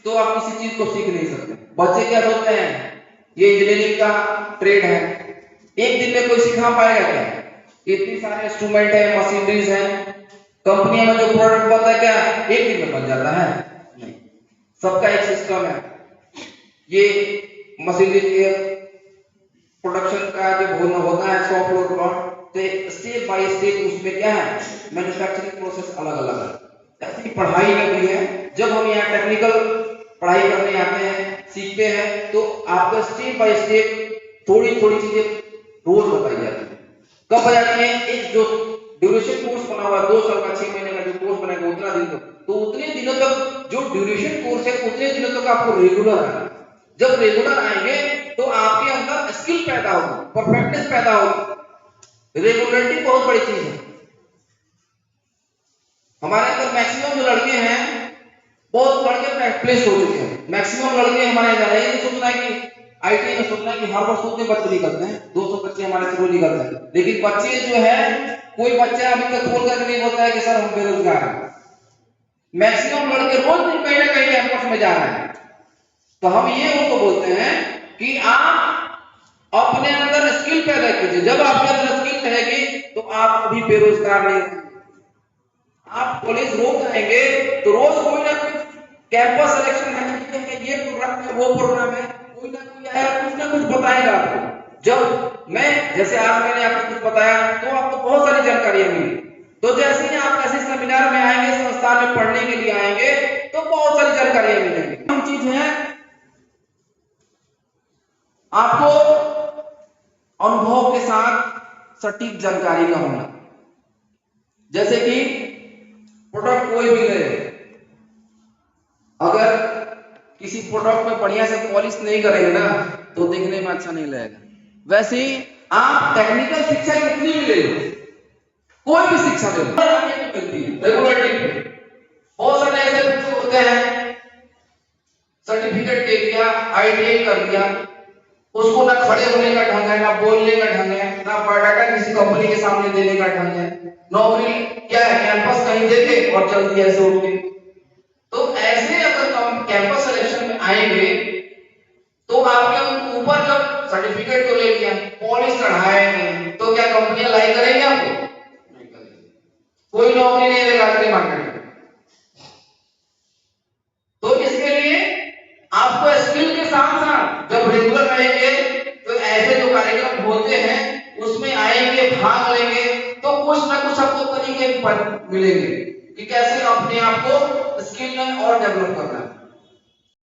तो आप किसी चीज को सीख नहीं सकते। बच्चे क्या सोचते हैं ये इंजीनियरिंग का ट्रेड है, एक दिन में कोई सिखा पाएगा क्या? इतनी सारे इंस्ट्रूमेंट है, मशीनरीज है, कंपनियों में जो प्रोडक्ट बनता है क्या एक दिन में बन जाता है? नहीं, सबका एक सिस्टम है। ये मशीनरी के प्रोडक्शन का जो होता है शॉप फ्लोर पर, तो स्टेप बाय स्टेप उसमें क्या है मैन्युफैक्चरिंग प्रोसेस अलग अलग है। ऐसी पढ़ाई में भी है, जब हम यहाँ टेक्निकल पढ़ाई करने आते हैं सीखते हैं तो आपको स्टेप बाय स्टेप थोड़ी थोड़ी चीजें रोज बताई जाती है। कब बताती है? एक जो ड्यूरेशन कोर्स बना हुआ है 2 साल का 6 महीने का जो कोर्स बनाएगा उतना दिन तक, तो उतने दिनों तक जो ड्यूरेशन कोर्स है उतने दिनों तक आपको रेगुलर आना। जब रेगुलर आएंगे तो आपके अंदर स्किल पैदा होगी, परफेक्टनेस पैदा होगी। रेगुलरिटी बहुत बड़ी चीज है। हमारे अंदर मैक्सिमम जो लड़के हैं बहुत लड़के प्लेस हो चुके हैं। मैक्सिमम लड़के हमारे जा रहे हैं, ये सोचना है कि आईटी में सोचना है कि हर वर्ष उतने बच्चे निकलते हैं, 200 बच्चे हमारे से रोज निकलते हैं, लेकिन बच्चे जो है कोई बच्चा अभी तक बोल कर नहीं बोलता है कि सर हम बेरोजगार हैं। मैक्सिमम लड़के रोज कहीं ना कहीं कैंपस में जा रहे हैं। तो हम ये उनको बोलते हैं कि आप अपने अंदर स्किल पैदा कीजिए। जब आपके अंदर स्किल रहेगी तो आप कभी बेरोजगार नहीं रहेंगे। आप कॉलेज रोज आएंगे तो रोज कोई ना कोई कैंपस सिलेक्शन है, ये प्रोग्राम है, वो प्रोग्राम है, कोई ना कोई आया कुछ ना कुछ बताएगा आपको। जब मैं जैसे आज मैंने आपको कुछ बताया तो आपको बहुत सारी जानकारियां मिली। तो जैसे ही आप ऐसे सेमिनार में आएंगे, संस्थान में पढ़ने के लिए आएंगे तो बहुत सारी जानकारियां मिलेंगी। हम चीज है आपको अनुभव के साथ सटीक जानकारी का होना। जैसे कि प्रोडक्ट कोई भी ले, अगर किसी प्रोडक्ट में बढ़िया से पॉलिश नहीं करेंगे ना तो देखने में अच्छा नहीं लगेगा। वैसे ही आप टेक्निकल शिक्षा कितनी भी ले लो, कोई भी शिक्षा ले लो, मिलती है रेगुलरिटी। बहुत सारे ऐसे बच्चे होते हैं सर्टिफिकेट दे दिया, आईटीआई कर लिया, उसको ना खड़े होने का ढंग है, ना बोलने का ढंग है, ना बायोडाटा किसी कंपनी के सामने देने का ढंग है। नौकरी क्या है, कैंपस कहीं देके और जल्दी ऐसे उठ के। तो ऐसे अगर हम कैंपस सिलेक्शन में आएंगे तो आपके ऊपर जब सर्टिफिकेट तो ले लिया, पॉलिश चढ़ाए नहीं, तो क्या कंपनियां लाई करेंगे आपको? नहीं करेंगे। कोई नौकरी नहीं देगा आपके मार्केट में। तो इसके लिए आपको स्किल के साथ साथ जब रेगुलर रहेंगे तो ऐसे जो कार्यक्रम होते हैं उसमें आएंगे, भाग लेंगे, तो कुछ ना कुछ आपको तरीके मिलेंगे कि कैसे अपने आप को स्किल में और डेवलप करना।